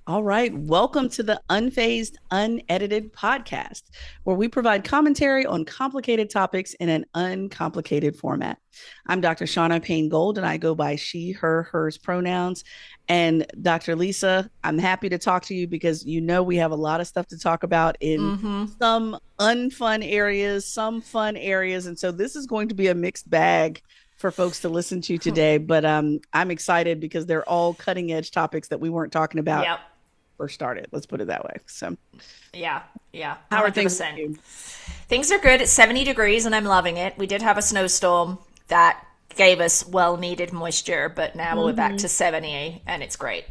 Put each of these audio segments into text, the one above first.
All right. Welcome to the Unfazed, Unedited podcast, where we provide commentary on complicated topics in an uncomplicated format. I'm Dr. Shauna Payne Gold, and I go by she, her, hers pronouns. And Dr. Lisa, I'm happy to talk to you because we have a lot of stuff to talk about in Mm-hmm. some unfun areas, some fun areas. And so this is going to be a mixed bag for folks to listen to today. But I'm excited because they're all cutting edge topics that we weren't talking about Yep. first started. Let's put it that way. So, Yeah. Yeah. how are things with 100%. you? Things are good. It's 70 degrees and I'm loving it. We did have a snowstorm that gave us well needed moisture, but now we're back Mhm. to 70 and it's great.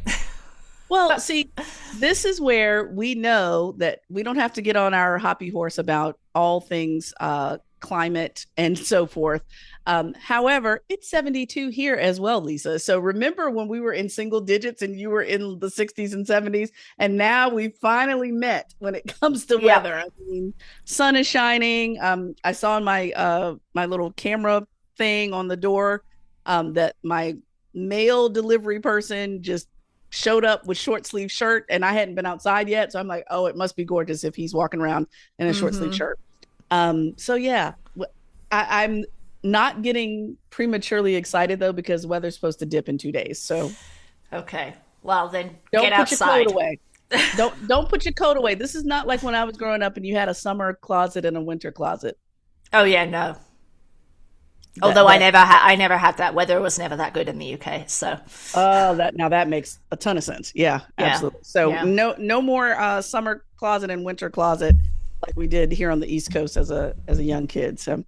Well, see, this is where we know that we don't have to get on our hoppy horse about all things climate and so forth. However, it's 72 here as well, Lisa. So remember when we were in single digits and you were in the 60s and 70s, and now we finally met when it comes to Yep. weather. I mean, sun is shining. I saw in my little camera thing on the door that my mail delivery person just showed up with short sleeve shirt and I hadn't been outside yet. So I'm like, oh, it must be gorgeous if he's walking around in a short sleeve Mm-hmm. shirt. So yeah, I'm not getting prematurely excited though, because weather's supposed to dip in 2 days. So Okay. Well, then get don't put your coat outside. away. Don't put your coat away. This is not like when I was growing up and you had a summer closet and a winter closet. Oh yeah, no. That Although that I never had that. Weather was never that good in the UK. So, that now that makes a ton of sense. Yeah, yeah. absolutely. So Yeah. no more summer closet and winter closet like we did here on the East Coast as a young kid. So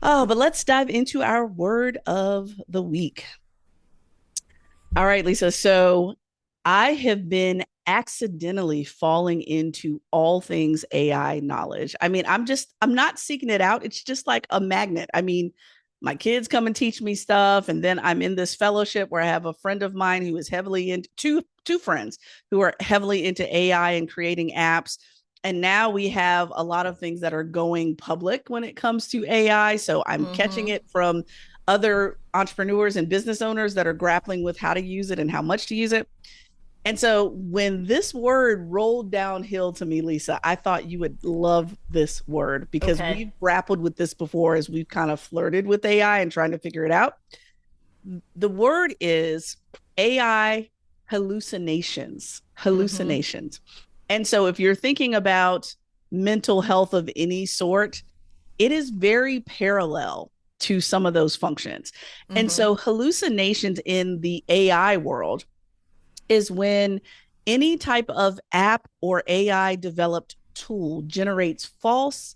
but let's dive into our word of the week. All right, Lisa. So I have been accidentally falling into all things AI knowledge. I mean, I'm not seeking it out. It's just like a magnet. I mean, my kids come and teach me stuff, and then I'm in this fellowship where I have a friend of mine who is heavily into two friends who are heavily into AI and creating apps. And now we have a lot of things that are going public when it comes to AI. So I'm catching Mm-hmm. it from other entrepreneurs and business owners that are grappling with how to use it and how much to use it. And so when this word rolled downhill to me, Lisa, I thought you would love this word because Okay. we've grappled with this before as we've kind of flirted with AI and trying to figure it out. The word is AI hallucinations. Mm-hmm. Hallucinations. And so if you're thinking about mental health of any sort, it is very parallel to some of those functions. And Mm-hmm. so hallucinations in the AI world is when any type of app or AI developed tool generates false,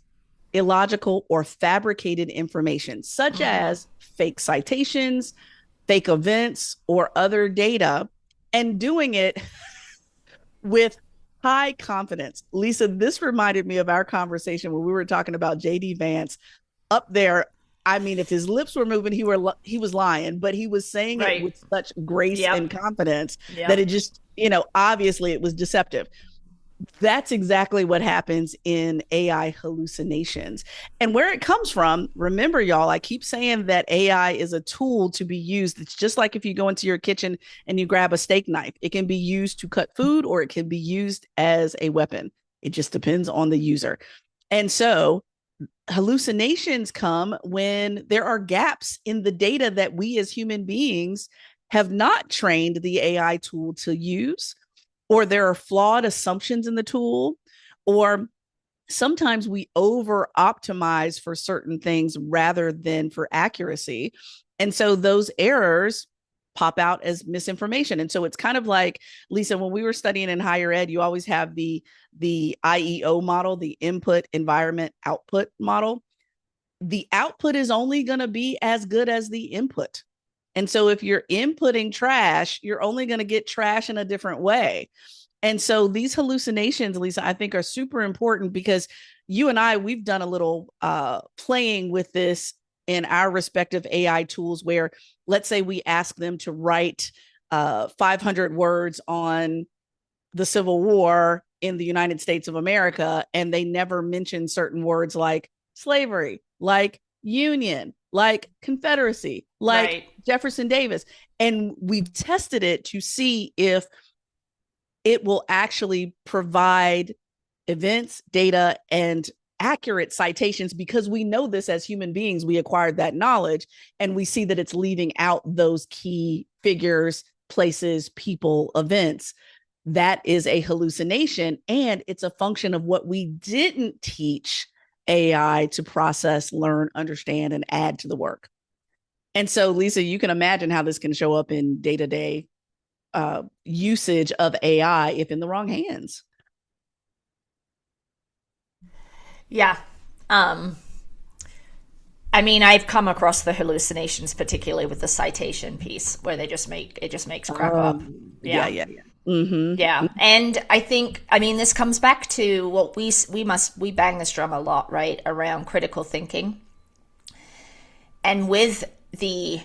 illogical, or fabricated information, such Mm-hmm. as fake citations, fake events, or other data, and doing it with high confidence. Lisa, this reminded me of our conversation when we were talking about JD Vance up there. I mean, if his lips were moving, he was lying, but he was saying it Right. with such grace Yep. and confidence that Yep. it just, obviously it was deceptive. That's exactly what happens in AI hallucinations. And where it comes from, remember, y'all, I keep saying that AI is a tool to be used. It's just like if you go into your kitchen and you grab a steak knife, it can be used to cut food or it can be used as a weapon. It just depends on the user. And so hallucinations come when there are gaps in the data that we as human beings have not trained the AI tool to use, or there are flawed assumptions in the tool, or sometimes we over optimize for certain things rather than for accuracy. And so those errors pop out as misinformation. And so it's kind of like, Lisa, when we were studying in higher ed, you always have the IEO model, the input environment output model. The output is only going to be as good as the input. And so if you're inputting trash, you're only going to get trash in a different way. And so these hallucinations, Lisa, I think are super important because you and I, we've done a little playing with this in our respective AI tools where, let's say, we ask them to write 500 words on the Civil War in the United States of America, and they never mention certain words like slavery, like Union, like Confederacy, like Right. Jefferson Davis. And we've tested it to see if it will actually provide events, data, and accurate citations because we know this as human beings. We acquired that knowledge and we see that it's leaving out those key figures, places, people, events. That is a hallucination. And it's a function of what we didn't teach AI to process, learn, understand, and add to the work. And so, Lisa, you can imagine how this can show up in day to day usage of AI if in the wrong hands. Yeah. Um, I mean, I've come across the hallucinations, particularly with the citation piece, where it just makes crap up. Yeah, Yeah. yeah, yeah. Mm-hmm. Yeah, and I think, I mean, this comes back to what we bang this drum a lot, right, around critical thinking. And with the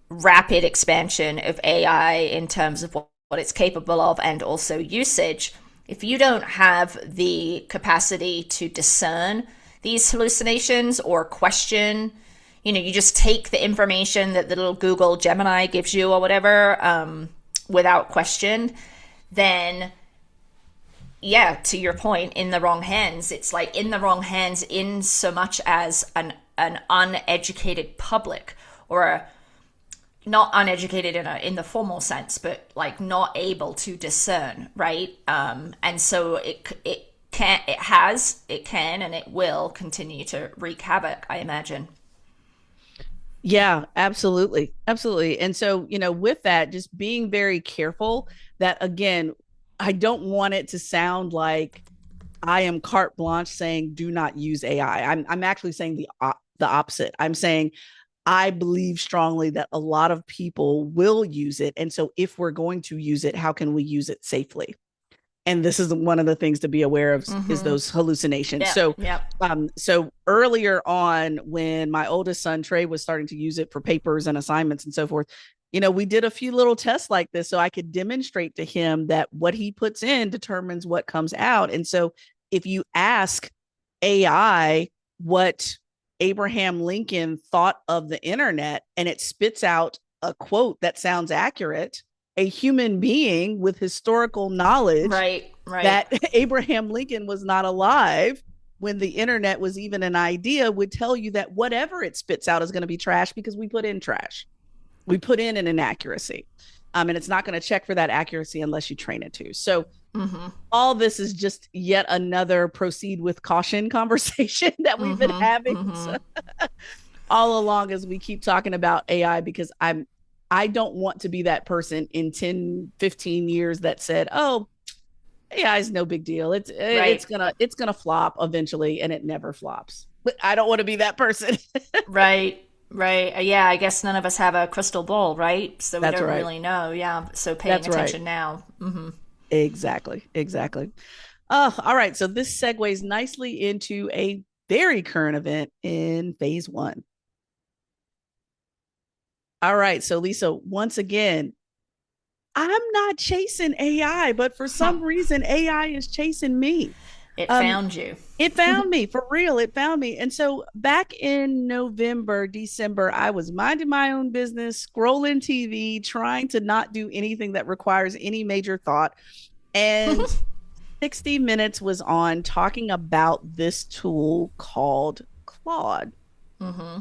rapid expansion of AI in terms of what it's capable of and also usage, if you don't have the capacity to discern these hallucinations or question, you just take the information that the little Google Gemini gives you or whatever, without question, then yeah, to your point, in the wrong hands. It's like in the wrong hands in so much as an uneducated public, or not uneducated in the formal sense, but like not able to discern, right? And so it can and it will continue to wreak havoc, I imagine. Yeah, absolutely. Absolutely. And so, with that, just being very careful that, again, I don't want it to sound like I am carte blanche saying do not use AI. I'm actually saying the opposite. I'm saying I believe strongly that a lot of people will use it. And so if we're going to use it, how can we use it safely? And this is one of the things to be aware of is Mm-hmm. those hallucinations. Yeah. So, Yeah. so earlier on, when my oldest son Trey was starting to use it for papers and assignments and so forth, we did a few little tests like this so I could demonstrate to him that what he puts in determines what comes out. And so, if you ask AI what Abraham Lincoln thought of the internet and it spits out a quote that sounds accurate, a human being with historical knowledge Right. Right. that Abraham Lincoln was not alive when the internet was even an idea would tell you that whatever it spits out is going to be trash because we put in trash. We put in an inaccuracy. And it's not going to check for that accuracy unless you train it to. So Mm-hmm. all this is just yet another proceed with caution conversation that we've been Mm-hmm. having. Mm-hmm. So all along as we keep talking about AI because I don't want to be that person in 10, 15 years that said, "Oh, AI is no big deal. It's Right. it's gonna flop eventually," and it never flops. But I don't want to be that person. Right. Right. Yeah, I guess none of us have a crystal ball, right? So we That's don't right. really know. Yeah. So paying That's right. attention now. Mm-hmm. Exactly. Exactly. All right. So this segues nicely into a very current event in phase one. All right. So Lisa, once again, I'm not chasing AI, but for some reason, AI is chasing me. It Um, found you. it found me for real. It found me. And so back in November, December, I was minding my own business, scrolling TV, trying to not do anything that requires any major thought. And 60 Minutes was on talking about this tool called Claude. Mm-hmm.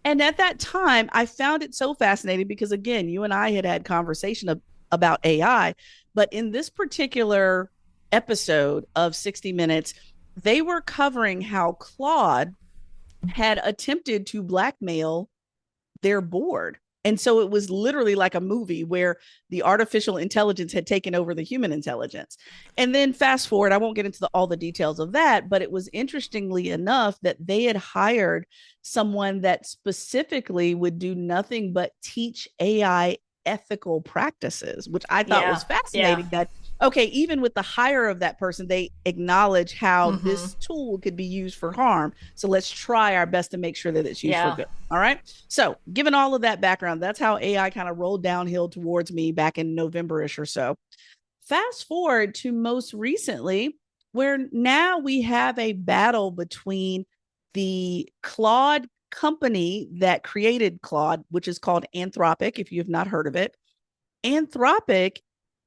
And at that time, I found it so fascinating because, again, you and I had conversation about AI, but in this particular episode of 60 Minutes, they were covering how Claude had attempted to blackmail their board. And so it was literally like a movie where the artificial intelligence had taken over the human intelligence. And then fast forward, I won't get into all the details of that, but it was interestingly enough that they had hired someone that specifically would do nothing but teach AI ethical practices, which I thought Yeah. was Yeah. fascinating that okay, even with the hire of that person, they acknowledge how Mm-hmm. this tool could be used for harm. So let's try our best to make sure that it's used for Yeah. good. All right. So, given all of that background, that's how AI kind of rolled downhill towards me back in November-ish or so. Fast forward to most recently, where now we have a battle between the Claude company that created Claude, which is called Anthropic, if you have not heard of it. Anthropic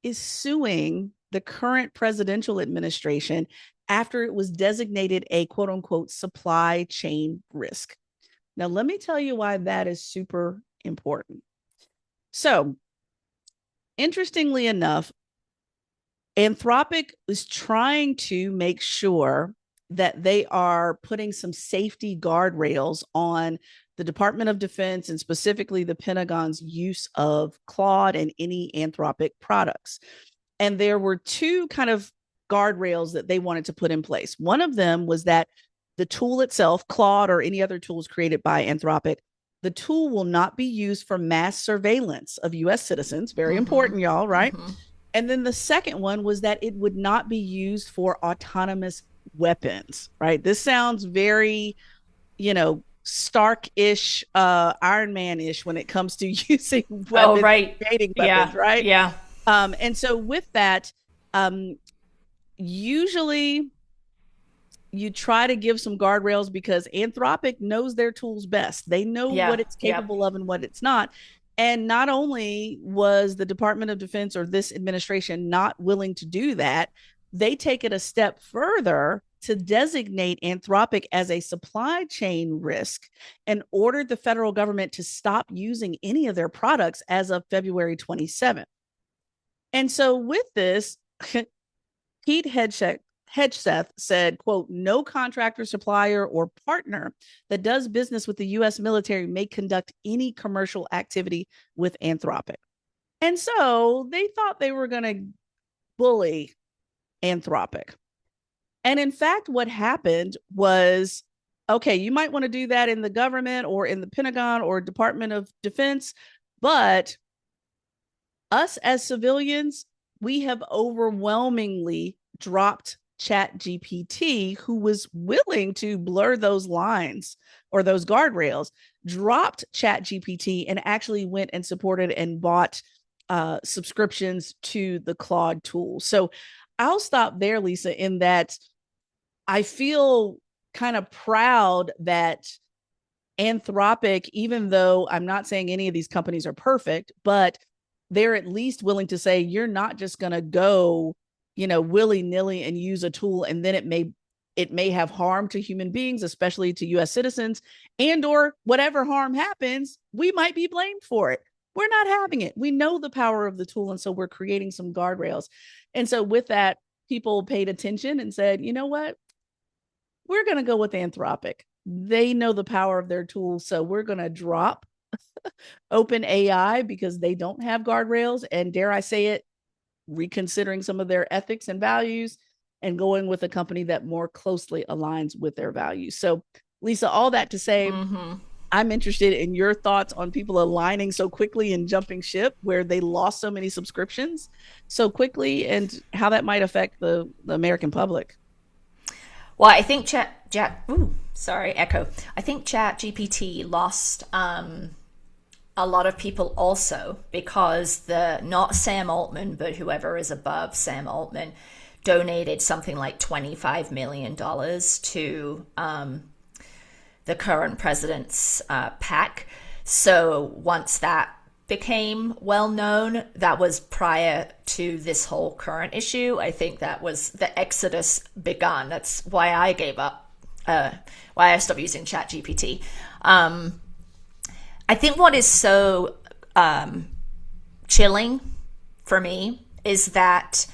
is suing the current presidential administration after it was designated a quote unquote supply chain risk. Now, let me tell you why that is super important. So, interestingly enough, Anthropic is trying to make sure that they are putting some safety guardrails on the Department of Defense and specifically the Pentagon's use of Claude and any Anthropic products. And there were two kind of guardrails that they wanted to put in place. One of them was that the tool itself, Claude or any other tools created by Anthropic, the tool will not be used for mass surveillance of US citizens. Very important, y'all, right? And then the second one was that it would not be used for autonomous weapons, right? This sounds very, Stark-ish, Iron Man-ish when it comes to using weapons, creating weapons, right? Yeah. And so with that, usually you try to give some guardrails because Anthropic knows their tools best. They know what it's capable of and what it's not. And not only was the Department of Defense or this administration not willing to do that, they take it a step further to designate Anthropic as a supply chain risk and ordered the federal government to stop using any of their products as of February 27th. And so with this, Pete Hegseth said, quote, no contractor, supplier, or partner that does business with the U.S. military may conduct any commercial activity with Anthropic. And so they thought they were going to bully Anthropic. And in fact, what happened was, okay, you might want to do that in the government or in the Pentagon or Department of Defense, but us as civilians, we have overwhelmingly dropped ChatGPT, who was willing to blur those lines or those guardrails, dropped ChatGPT and actually went and supported and bought subscriptions to the Claude tool. So I'll stop there, Lisa, in that I feel kind of proud that Anthropic, even though I'm not saying any of these companies are perfect, but they're at least willing to say, you're not just going to go willy-nilly and use a tool and then it may have harm to human beings, especially to US citizens, and or whatever harm happens, we might be blamed for it. We're not having it. We know the power of the tool, and so we're creating some guardrails. And so with that, people paid attention and said, you know what? We're going to go with Anthropic. They know the power of their tools, so we're going to drop OpenAI because they don't have guardrails, and dare I say it, reconsidering some of their ethics and values and going with a company that more closely aligns with their values. So, Lisa, all that to say, I'm interested in your thoughts on people aligning so quickly and jumping ship where they lost so many subscriptions so quickly and how that might affect the American public. Well, I think I think ChatGPT lost a lot of people also because not Sam Altman, but whoever is above Sam Altman donated something like $25 million to the current president's PAC. So once that became well known, that was prior to this whole current issue. I think that was the exodus begun. That's why I gave up, why I stopped using ChatGPT. I think what is so chilling for me is that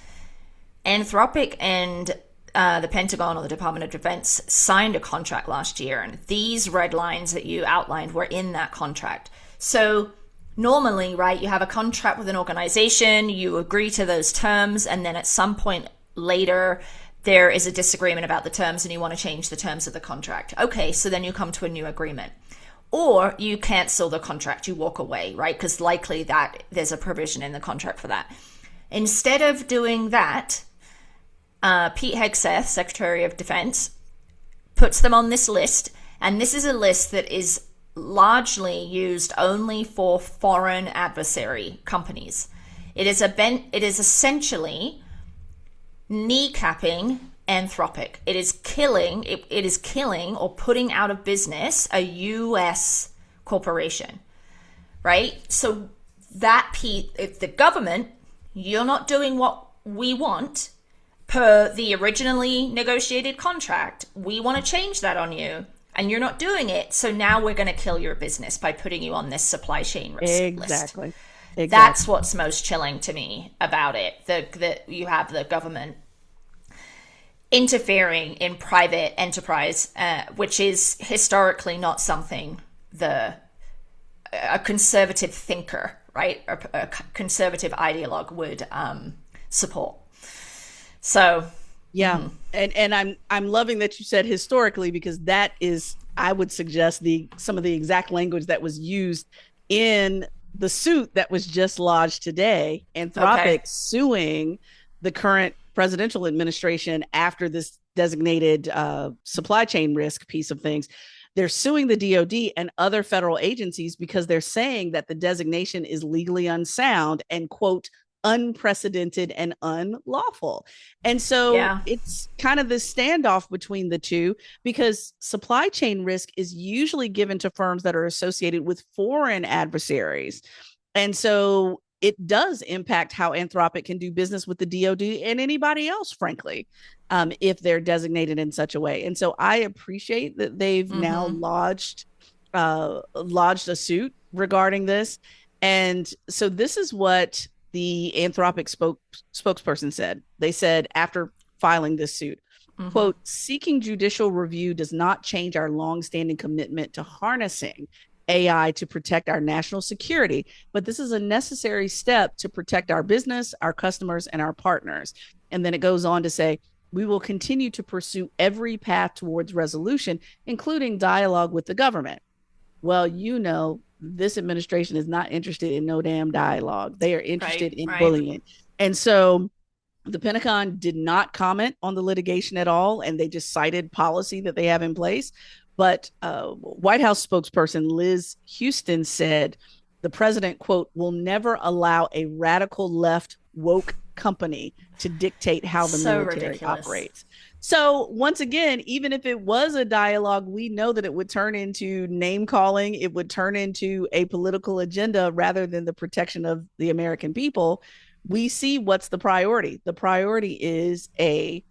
Anthropic and the Pentagon or the Department of Defense signed a contract last year, and these red lines that you outlined were in that contract. So normally, right, you have a contract with an organization, you agree to those terms, and then at some point later, there is a disagreement about the terms and you want to change the terms of the contract. Okay, so then you come to a new agreement. Or you cancel the contract, you walk away, right? Because likely that there's a provision in the contract for that. Instead of doing that, Pete Hegseth, Secretary of Defense, puts them on this list. And this is a list that is largely used only for foreign adversary companies. It is essentially kneecapping Anthropic. It is killing or putting out of business a U.S. corporation, right? So if the government, you're not doing what we want, per the originally negotiated contract, we want to change that on you, and you're not doing it. So now we're going to kill your business by putting you on this supply chain risk Exactly. list. Exactly. That's what's most chilling to me about it. That you have the government interfering in private enterprise, which is historically not something a conservative thinker, right, a conservative ideologue would support. So yeah, and I'm loving that you said historically, because that is, I would suggest, some of the exact language that was used in the suit that was just lodged today. Anthropic suing the current presidential administration after this designated supply chain risk piece of things. They're suing the DoD and other federal agencies because they're saying that the designation is legally unsound and, quote, unprecedented and unlawful. And so it's kind of this standoff between the two, because supply chain risk is usually given to firms that are associated with foreign adversaries. And so it does impact how Anthropic can do business with the DoD and anybody else, frankly, if they're designated in such a way. And so I appreciate that they've now lodged a suit regarding this. And so this is what the Anthropic spokesperson said. They said, after filing this suit, quote, seeking judicial review does not change our longstanding commitment to harnessing AI to protect our national security, but this is a necessary step to protect our business, our customers, and our partners. And then it goes on to say, we will continue to pursue every path towards resolution, including dialogue with the government. Well, this administration is not interested in no damn dialogue. They are interested in bullying. And so the Pentagon did not comment on the litigation at all, and they just cited policy that they have in place. But White House spokesperson Liz Houston said the president, quote, will never allow a radical left woke company to dictate how the military operates. So once again, even if it was a dialogue, we know that it would turn into name calling. It would turn into a political agenda rather than the protection of the American people. We see what's the priority. The priority is a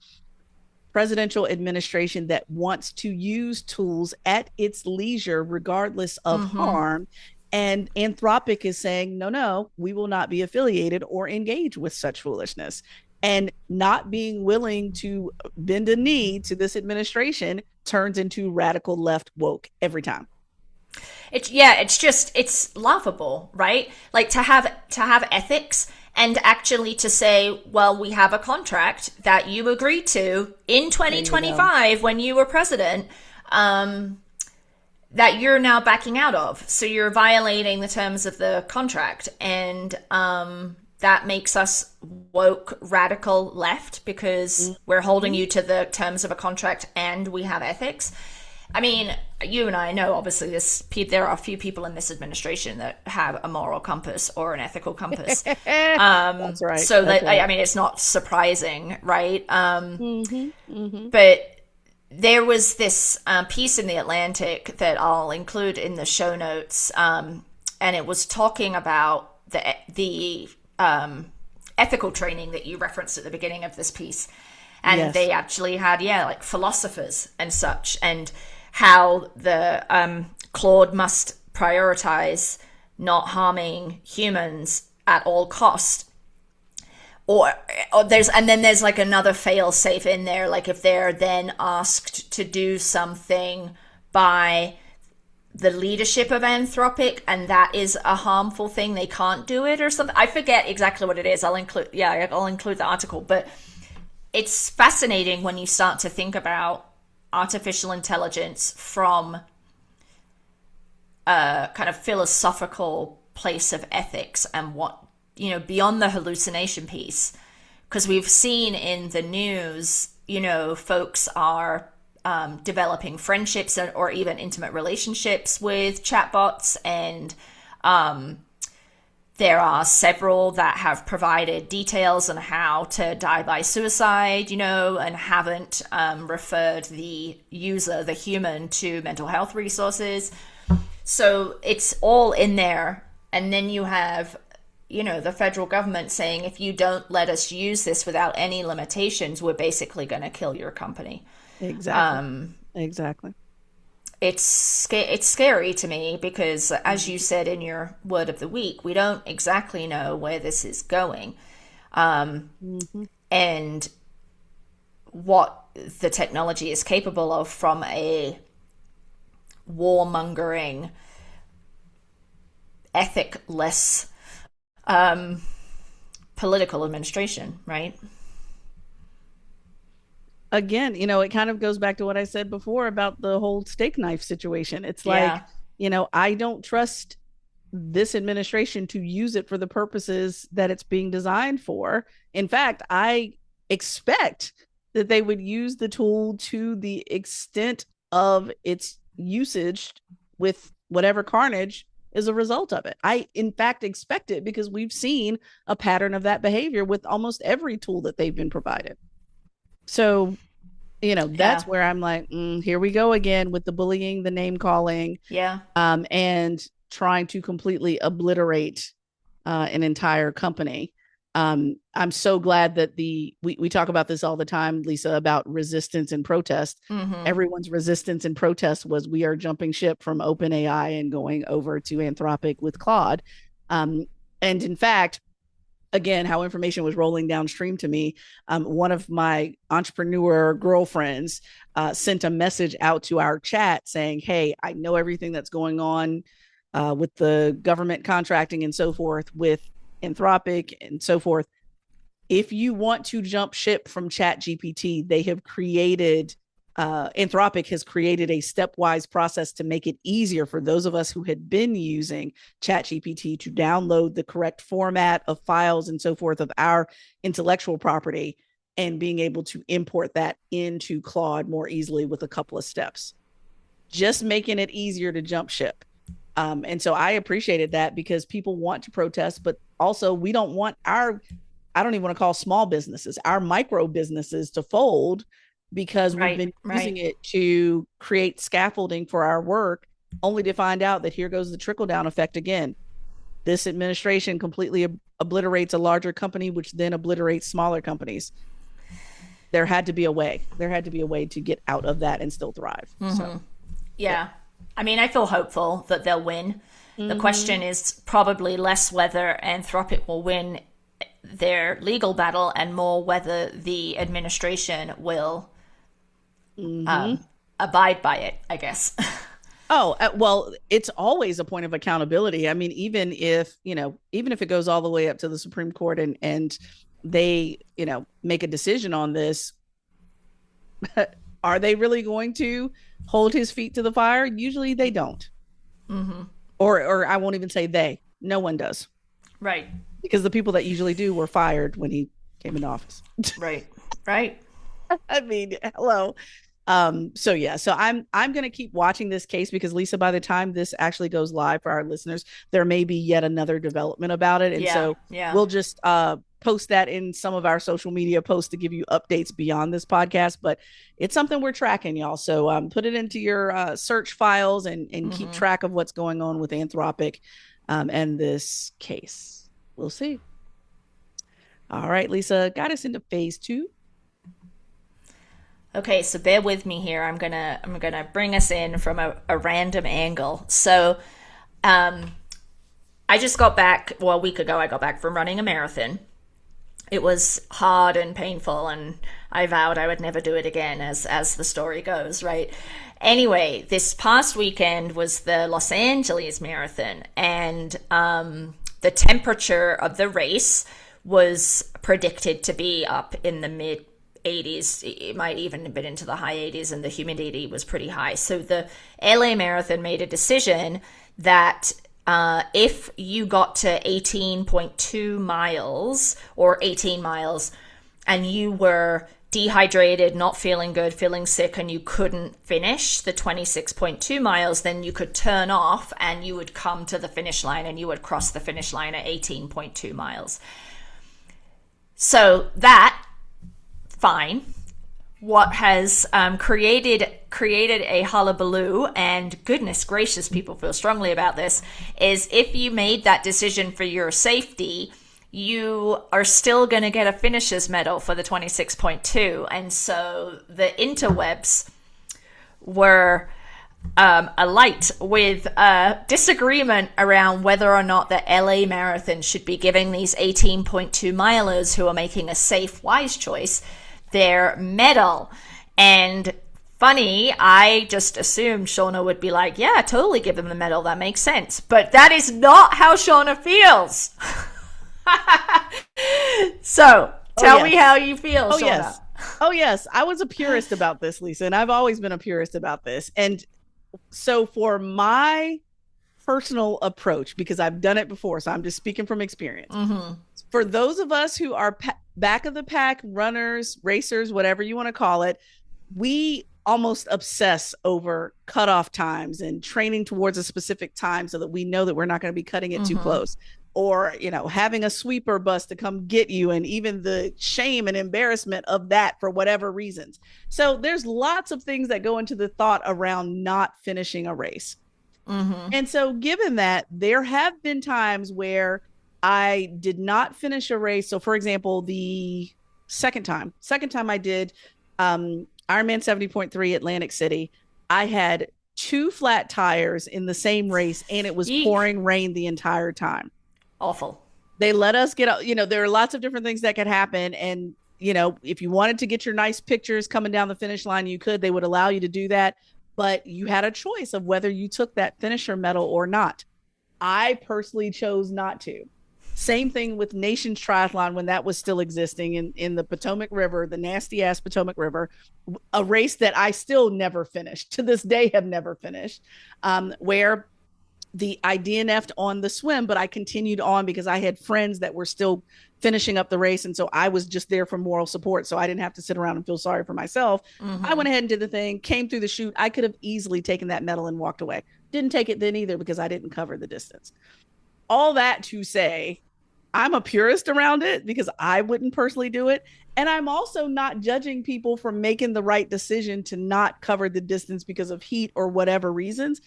presidential administration that wants to use tools at its leisure, regardless of harm. And Anthropic is saying, no, we will not be affiliated or engage with such foolishness. And not being willing to bend a knee to this administration turns into radical left woke every time. It's laughable, right? Like to have ethics and actually to say, well, we have a contract that you agreed to in 2025 when you were president, that you're now backing out of. So you're violating the terms of the contract. And that makes us woke radical left because we're holding you to the terms of a contract and we have ethics. I mean, you and I know, obviously, there are a few people in this administration that have a moral compass or an ethical compass. That's right. So That's right. I mean, it's not surprising, right? But there was this piece in The Atlantic that I'll include in the show notes, and it was talking about the ethical training that you referenced at the beginning of this piece. And they actually had, like philosophers and such, and how the Claude must prioritize not harming humans at all cost. Or there's like another fail safe in there, like if they're then asked to do something by the leadership of Anthropic and that is a harmful thing, they can't do it or something. I forget exactly what it is. I'll include the article, but it's fascinating when you start to think about artificial intelligence from a kind of philosophical place of ethics and what, beyond the hallucination piece. Because we've seen in the news, folks are developing friendships or even intimate relationships with chatbots, and there are several that have provided details on how to die by suicide, and haven't referred the user, the human, to mental health resources. So it's all in there. And then you have the federal government saying, if you don't let us use this without any limitations, we're basically going to kill your company. Exactly. Exactly. It's scary to me because, as you said in your word of the week, we don't exactly know where this is going, and what the technology is capable of from a warmongering, ethicless political administration, right? Again, it kind of goes back to what I said before about the whole steak knife situation. It's like, Yeah. I don't trust this administration to use it for the purposes that it's being designed for. In fact, I expect that they would use the tool to the extent of its usage with whatever carnage is a result of it. I, in fact, expect it because we've seen a pattern of that behavior with almost every tool that they've been provided. So, Yeah. that's where I'm like, here we go again with the bullying, the name calling, Yeah. and trying to completely obliterate an entire company. I'm so glad that we talk about this all the time, Lisa, about resistance and protest. Everyone's resistance and protest was we are jumping ship from OpenAI and going over to Anthropic with Claude. And in fact, again, how information was rolling downstream to me. One of my entrepreneur girlfriends sent a message out to our chat saying, hey, I know everything that's going on with the government contracting and so forth with Anthropic and so forth. If you want to jump ship from ChatGPT, they have created Anthropic has created a stepwise process to make it easier for those of us who had been using ChatGPT to download the correct format of files and so forth of our intellectual property and being able to import that into Claude more easily with a couple of steps, just making it easier to jump ship. And so I appreciated that because people want to protest, but also we don't want I don't even want to call small businesses, our micro businesses to fold because we've been using it to create scaffolding for our work, only to find out that here goes the trickle down effect again. This administration completely obliterates a larger company, which then obliterates smaller companies. There had to be a way. There had to be a way to get out of that and still thrive. So, yeah. I mean, I feel hopeful that they'll win. The question is probably less whether Anthropic will win their legal battle and more whether the administration will abide by it, I guess. Oh, well, it's always a point of accountability. I mean, even if it goes all the way up to the Supreme Court and they, make a decision on this, are they really going to hold his feet to the fire? Usually they don't. Or I won't even say they. No one does. Right. Because the people that usually do were fired when he came into office. Right. I mean, hello. So I'm going to keep watching this case because Lisa, by the time this actually goes live for our listeners, there may be yet another development about it. And we'll just post that in some of our social media posts to give you updates beyond this podcast, but it's something we're tracking, y'all. So put it into your search files and keep track of what's going on with Anthropic and this case. We'll see. All right, Lisa, got us into phase 2. Okay, so bear with me here. I'm gonna bring us in from a random angle. So, I just got back. Well, a week ago, I got back from running a marathon. It was hard and painful, and I vowed I would never do it again, as the story goes, right? Anyway, this past weekend was the Los Angeles Marathon, and the temperature of the race was predicted to be up in the mid 80s. It might even have been into the high 80s, and the humidity was pretty high. So the LA Marathon made a decision that if you got to 18.2 miles or 18 miles and you were dehydrated, not feeling good, feeling sick, and you couldn't finish the 26.2 miles, then you could turn off and you would come to the finish line and you would cross the finish line at 18.2 miles. So that, fine. what has created a hullabaloo, and goodness gracious, people feel strongly about this, is if you made that decision for your safety, you are still going to get a finisher's medal for the 26.2. And so the interwebs were alight with disagreement around whether or not the LA Marathon should be giving these 18.2 milers who are making a safe, wise choice their medal. And funny, I just assumed Shauna would be like, yeah, totally give them the medal. That makes sense. But that is not how Shauna feels. So tell me how you feel, Shauna. Yes. Oh, yes. I was a purist about this, Lisa, and I've always been a purist about this. And so for my personal approach, because I've done it before, so I'm just speaking from experience. Mm-hmm. For those of us who are back of the pack runners, racers, whatever you want to call it, we almost obsess over cutoff times and training towards a specific time so that we know that we're not going to be cutting it too close. Or, having a sweeper bus to come get you, and even the shame and embarrassment of that for whatever reasons. So there's lots of things that go into the thought around not finishing a race. Mm-hmm. And so given that, there have been times where I did not finish a race. So for example, the second time I did Ironman 70.3 Atlantic City, I had 2 flat tires in the same race, and it was pouring rain the entire time. Awful. They let us get out, there are lots of different things that could happen. And, if you wanted to get your nice pictures coming down the finish line, you could, they would allow you to do that. But you had a choice of whether you took that finisher medal or not. I personally chose not to. Same thing with Nations Triathlon when that was still existing in the Potomac River, the nasty ass Potomac River, a race that I still never finished, to this day have never finished, where I DNF'd on the swim, but I continued on because I had friends that were still finishing up the race. And so I was just there for moral support. So I didn't have to sit around and feel sorry for myself. Mm-hmm. I went ahead and did the thing, came through the chute. I could have easily taken that medal and walked away. Didn't take it then either because I didn't cover the distance. All that to say, I'm a purist around it because I wouldn't personally do it. And I'm also not judging people for making the right decision to not cover the distance because of heat or whatever reasons,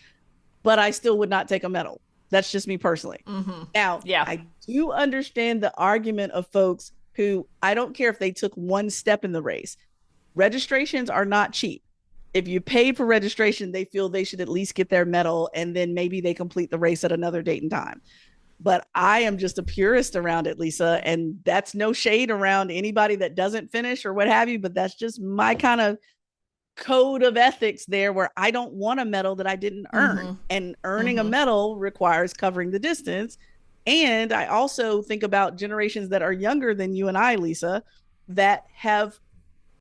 but I still would not take a medal. That's just me personally. Mm-hmm. Now, I do understand the argument of folks who, I don't care if they took one step in the race. Registrations are not cheap. If you paid for registration, they feel they should at least get their medal, and then maybe they complete the race at another date and time. But I am just a purist around it, Lisa, and that's no shade around anybody that doesn't finish or what have you, but that's just my kind of code of ethics there, where I don't want a medal that I didn't earn. Mm-hmm. And earning a medal requires covering the distance. And I also think about generations that are younger than you and I, Lisa, that have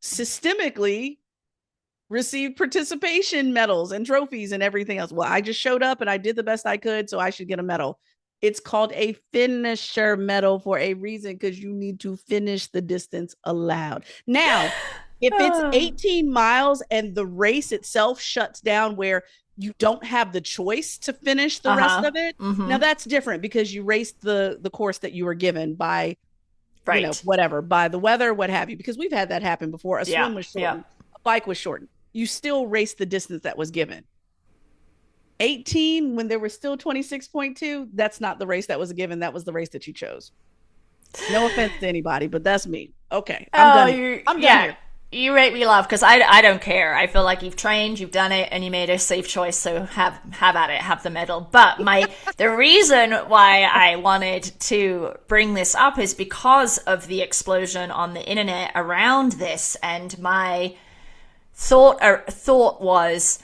systemically received participation medals and trophies and everything else. Well, I just showed up and I did the best I could, so I should get a medal. It's called a finisher medal for a reason, because you need to finish the distance allowed. Now, if it's 18 miles and the race itself shuts down where you don't have the choice to finish the rest of it, now that's different because you raced the course that you were given by, whatever, by the weather, what have you, because we've had that happen before. A swim was shortened, a bike was shortened. You still raced the distance that was given. 18, when there was still 26.2, that's not the race that was given. That was the race that you chose. No offense to anybody, but that's me. Okay, I'm done. I'm done here. You make me laugh because I don't care. I feel like you've trained, you've done it, and you made a safe choice. So have at it, have the medal. But the reason why I wanted to bring this up is because of the explosion on the internet around this, and my thought was,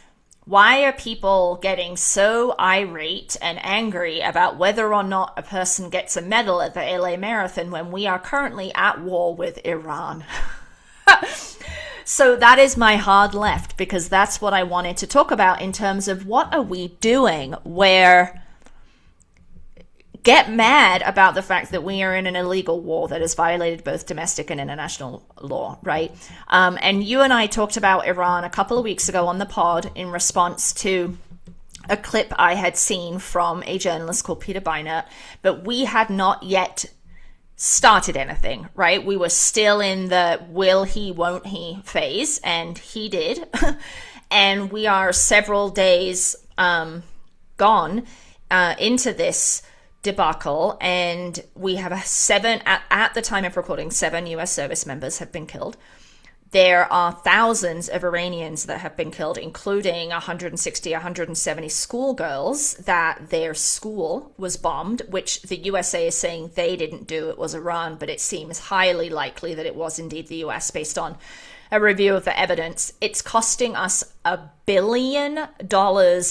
why are people getting so irate and angry about whether or not a person gets a medal at the LA Marathon when we are currently at war with Iran? So that is my hard left, because that's what I wanted to talk about in terms of what are we doing where get mad about the fact that we are in an illegal war that has violated both domestic and international law, right? And you and I talked about Iran a couple of weeks ago on the pod in response to a clip I had seen from a journalist called Peter Beinart, but we had not yet started anything, right? We were still in the will he, won't he phase, and he did. And we are several days gone into this debacle, and we have seven, at the time of recording, 7 US service members have been killed. There are thousands of Iranians that have been killed, including 160, 170 schoolgirls that their school was bombed, which the USA is saying they didn't do, it was Iran, but it seems highly likely that it was indeed the US based on a review of the evidence. It's costing us $1 billion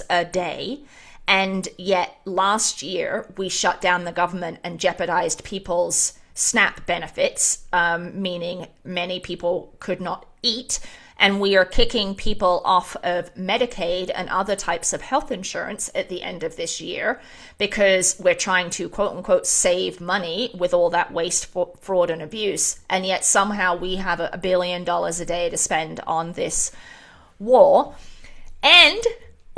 a day. And yet last year we shut down the government and jeopardized people's SNAP benefits, meaning many people could not eat. And we are kicking people off of Medicaid and other types of health insurance at the end of this year because we're trying to, quote unquote, save money with all that waste, fraud, and abuse. And yet somehow we have $1 billion a day to spend on this war. And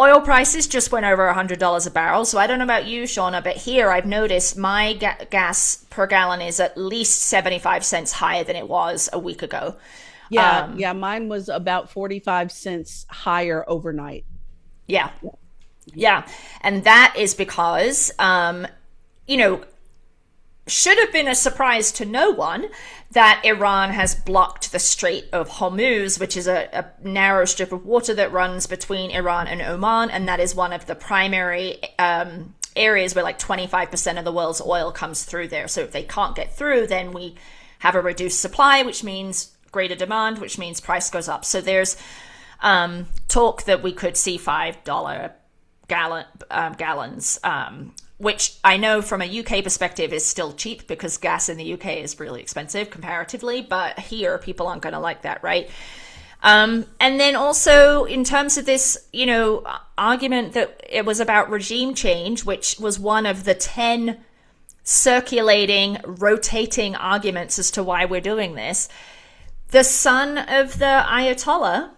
oil prices just went over $100 a barrel. So I don't know about you, Shauna, but here I've noticed my gas per gallon is at least 75 cents higher than it was a week ago. Yeah, mine was about 45 cents higher overnight. Yeah. And that is because, should have been a surprise to no one that Iran has blocked the Strait of Hormuz, which is a narrow strip of water that runs between Iran and Oman. And that is one of the primary areas where like 25% of the world's oil comes through there. So if they can't get through, then we have a reduced supply, which means greater demand, which means price goes up. So there's talk that we could see $5 gallons, which I know from a UK perspective is still cheap because gas in the UK is really expensive comparatively, but here people aren't going to like that, right? And then also in terms of this, argument that it was about regime change, which was one of the 10 circulating, rotating arguments as to why we're doing this. The son of the Ayatollah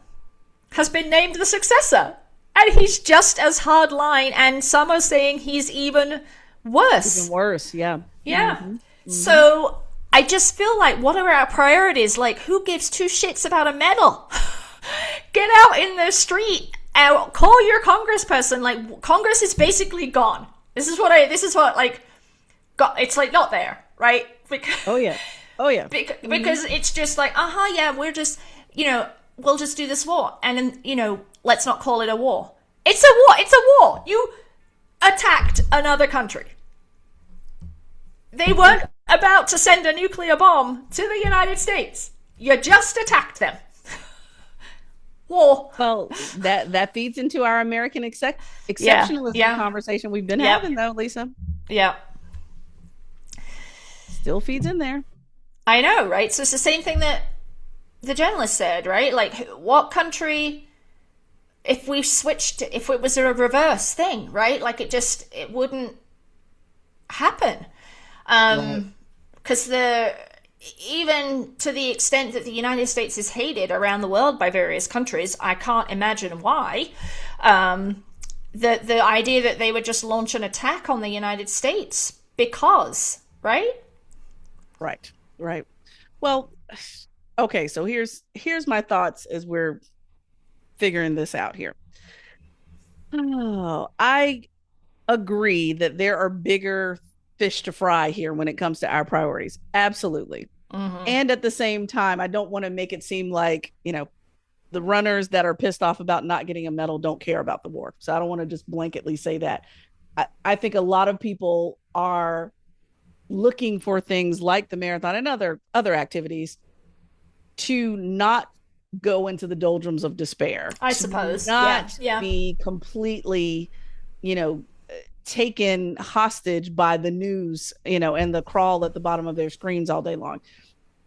has been named the successor. And he's just as hardline, and some are saying he's even worse. Even worse, yeah. Yeah. Mm-hmm. So I just feel like, what are our priorities? Like, who gives two shits about a medal? Get out in the street and call your congressperson. Like, Congress is basically gone. It's like not there, right? Because, oh yeah. Because it's just like, yeah, we're just, we'll just do this war. And, let's not call it a war. It's a war. It's a war. You attacked another country. They weren't about to send a nuclear bomb to the United States. You just attacked them. War. Well, that feeds into our American exceptionalism conversation we've been having, though, Lisa. Yeah. Still feeds in there. I know, right? So it's the same thing that the journalist said, right? Like, what country, if it was a reverse thing, right? Like, it wouldn't happen. Because even to the extent that the United States is hated around the world by various countries, I can't imagine why. The idea that they would just launch an attack on the United States because, right? Right. Well, okay, so here's my thoughts as we're figuring this out here. Oh, I agree that there are bigger fish to fry here when it comes to our priorities. Absolutely. Mm-hmm. And at the same time, I don't want to make it seem like, the runners that are pissed off about not getting a medal don't care about the war. So I don't want to just blanketly say that. I think a lot of people are looking for things like the marathon and other activities to not go into the doldrums of despair. I suppose. Not be completely, taken hostage by the news, and the crawl at the bottom of their screens all day long.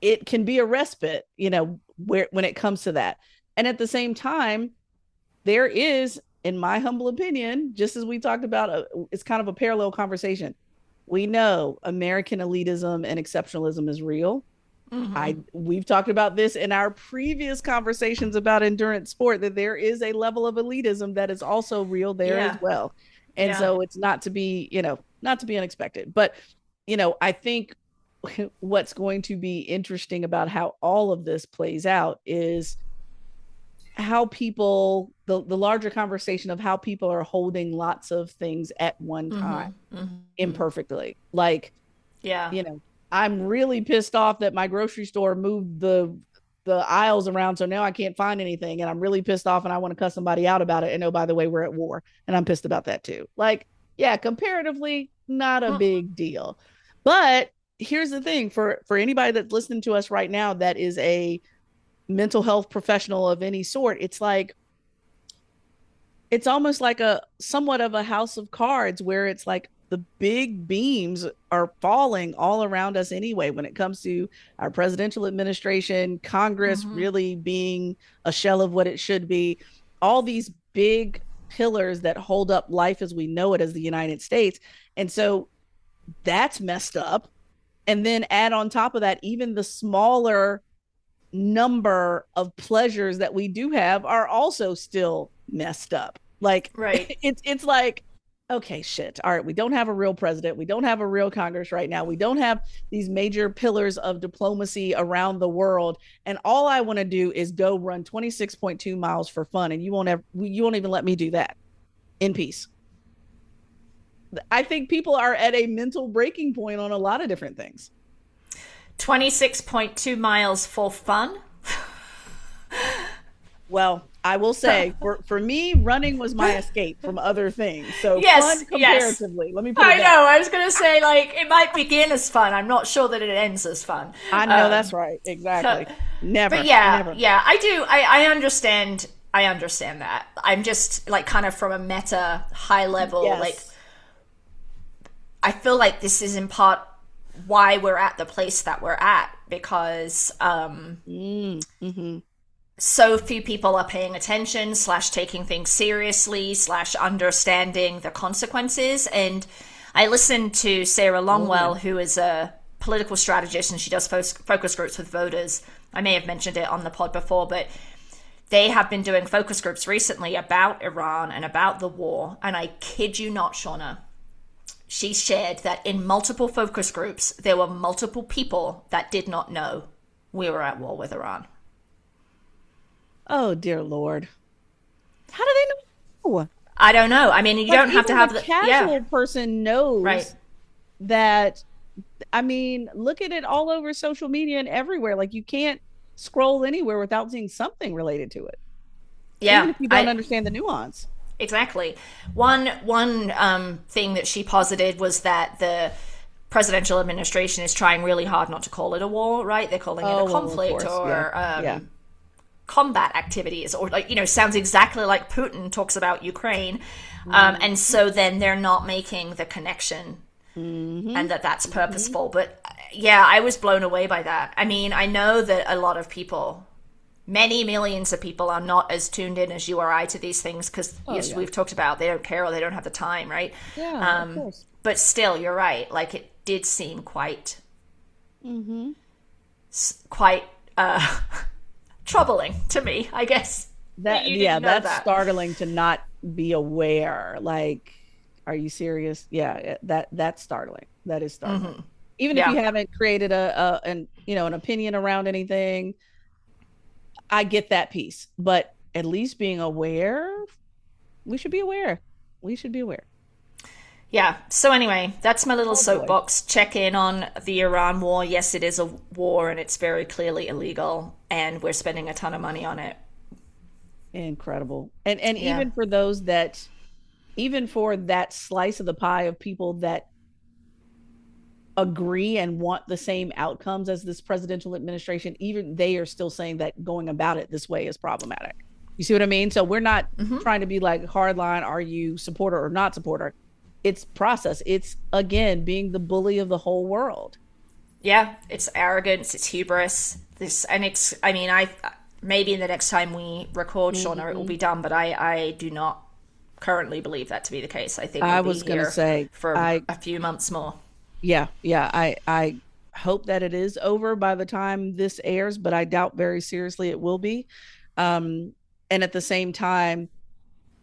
It can be a respite, when it comes to that. And at the same time, there is, in my humble opinion, just as we talked about, it's kind of a parallel conversation. We know American elitism and exceptionalism is real. Mm-hmm. We've talked about this in our previous conversations about endurance sport, that there is a level of elitism that is also real there as well. And so it's not to be unexpected. But, I think what's going to be interesting about how all of this plays out is how people, the larger conversation of how people are holding lots of things at one time imperfectly. Like, Yeah. I'm really pissed off that my grocery store moved the aisles around, so now I can't find anything, and I'm really pissed off, and I want to cuss somebody out about it. And oh, by the way, we're at war, and I'm pissed about that too. Like, yeah, comparatively, not a big deal. But here's the thing: for anybody that's listening to us right now, that is a mental health professional of any sort, it's like, it's almost like a somewhat of a house of cards, where it's like the big beams are falling all around us anyway when it comes to our presidential administration, Congress really being a shell of what it should be, all these big pillars that hold up life as we know it as the United States. And so that's messed up. And then add on top of that, even the smaller number of pleasures that we do have are also still messed up. Like, Right. it's like, okay, shit. All right, we don't have a real president. We don't have a real Congress right now. We don't have these major pillars of diplomacy around the world. And all I want to do is go run 26.2 miles for fun, and you won't even let me do that in peace. I think people are at a mental breaking point on a lot of different things. 26.2 miles for fun. Well, I will say, for me, running was my escape from other things. So Yes, fun comparatively. yes. Let me put I it know. I was going to say, like, it might begin as fun. I'm not sure that it ends as fun. I know that's right. Exactly. Never. But yeah, never. yeah, I do. I understand. I understand that. I'm just like kind of from a meta high level. Yes. Like, I feel like this is in part why we're at the place that we're at, because so few people are paying attention / taking things seriously / understanding the consequences. And I listened to Sarah Longwell, who is a political strategist, and she does focus groups with voters. I may have mentioned it on the pod before, but they have been doing focus groups recently about Iran and about the war. And I kid you not, Shauna, she shared that in multiple focus groups, there were multiple people that did not know we were at war with Iran. Oh, dear Lord. How do they know? I don't know. I mean, you don't have to have the casual person knows Right. that. I mean, look at it all over social media and everywhere. Like, you can't scroll anywhere without seeing something related to it. Yeah. Even if you don't understand the nuance. Exactly. One thing that she posited was that the presidential administration is trying really hard not to call it a war, right? They're calling it a conflict or combat activities, or, like, sounds exactly like Putin talks about Ukraine. And so then they're not making the connection and that's purposeful. But yeah, I was blown away by that. I mean, I know that a lot of people, many millions of people, are not as tuned in as you or I to these things because, we've talked about, they don't care or they don't have the time, right? Yeah, of course. But still, you're right. Like, it did seem quite troubling to me, I guess. That's startling to not be aware. Like, are you serious? Yeah, that's startling. That is startling. Even if you haven't created an opinion around anything, I get that piece. But at least being aware, we should be aware. Yeah. So anyway, that's my little soapbox check in on the Iran war. Yes, it is a war, and it's very clearly illegal, and we're spending a ton of money on it. Incredible. And even for those that, even for that slice of the pie of people that agree and want the same outcomes as this presidential administration, even they are still saying that going about it this way is problematic. You see what I mean? So we're not trying to be like hardline, are you supporter or not supporter? It's process. It's, again, being the bully of the whole world. Yeah, it's arrogance, it's hubris. Maybe the next time we record, Shauna, it will be done, but I do not currently believe that to be the case. I think I was going to say for a few months more. Yeah. I hope that it is over by the time this airs, but I doubt very seriously it will be. And at the same time,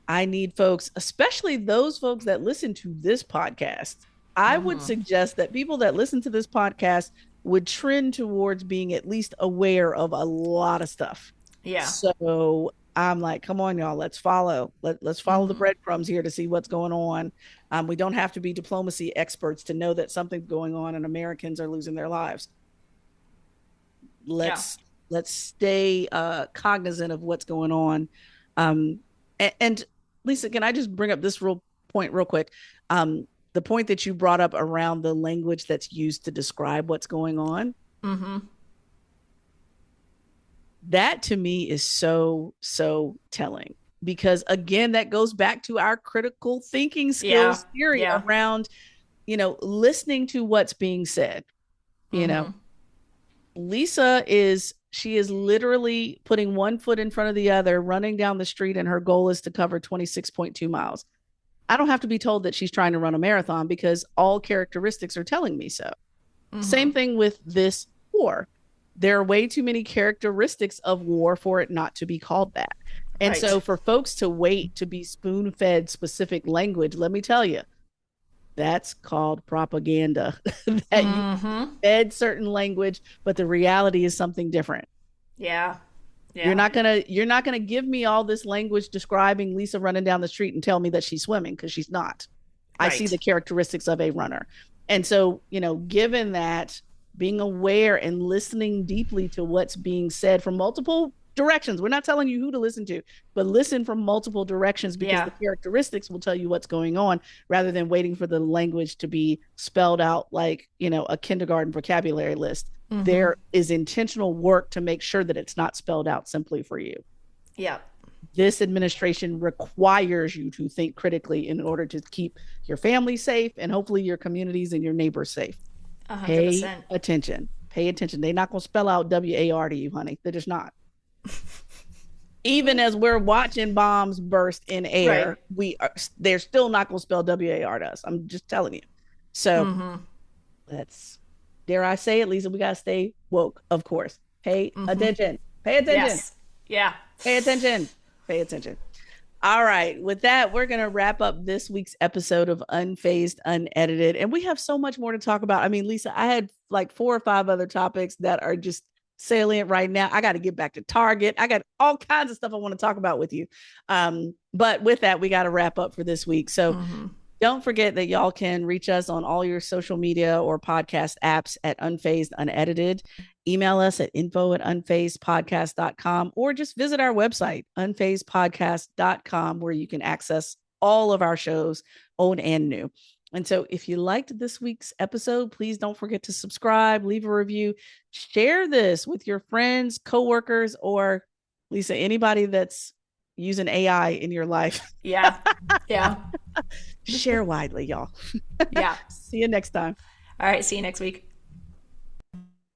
I need folks, especially those folks that listen to this podcast. I would suggest that people that listen to this podcast would trend towards being at least aware of a lot of stuff. Yeah. So I'm like, come on, y'all, let's follow. Let's follow the breadcrumbs here to see what's going on. We don't have to be diplomacy experts to know that something's going on and Americans are losing their lives. Yeah. Let's stay cognizant of what's going on. And Lisa, can I just bring up this real point real quick? The point that you brought up around the language that's used to describe what's going on. That to me is so telling, because again, that goes back to our critical thinking skills theory around, listening to what's being said. Lisa she is literally putting one foot in front of the other, running down the street, and her goal is to cover 26.2 miles. I don't have to be told that she's trying to run a marathon because all characteristics are telling me so. Same thing with this war. There are way too many characteristics of war for it not to be called that. And so for folks to wait to be spoon-fed specific language, let me tell you, that's called propaganda. That you fed certain language, but the reality is something different. Yeah. You're not gonna give me all this language describing Lisa running down the street and tell me that she's swimming, because she's not. I see the characteristics of a runner. And so, given that, being aware and listening deeply to what's being said from multiple directions. We're not telling you who to listen to, but listen from multiple directions, because the characteristics will tell you what's going on, rather than waiting for the language to be spelled out like, a kindergarten vocabulary list. There is intentional work to make sure that it's not spelled out simply for you. Yeah. This administration requires you to think critically in order to keep your family safe and hopefully your communities and your neighbors safe. 100%. Pay attention. Pay attention. They're not going to spell out WAR to you, honey. They're just not. Even as we're watching bombs burst in air, they're still not going to spell WAR to us. I'm just telling you. So let's, dare I say it, Lisa, we got to stay woke, of course. Pay attention. Pay attention. Yes. Yeah. Pay attention. Pay attention. All right. With that, we're going to wrap up this week's episode of Unfazed, Unedited. And we have so much more to talk about. I mean, Lisa, I had like 4 or 5 other topics that are just salient right now. I got to get back to Target. I got all kinds of stuff I want to talk about with you. But with that, we got to wrap up for this week. So don't forget that y'all can reach us on all your social media or podcast apps at Unfazed Unedited. Email us at info@unfazedpodcast.com, or just visit our website, unfazedpodcast.com, where you can access all of our shows, old and new. And so if you liked this week's episode, please don't forget to subscribe, leave a review, share this with your friends, coworkers, or Lisa, anybody that's using AI in your life. Yeah. Share widely, y'all. Yeah. See you next time. All right. See you next week.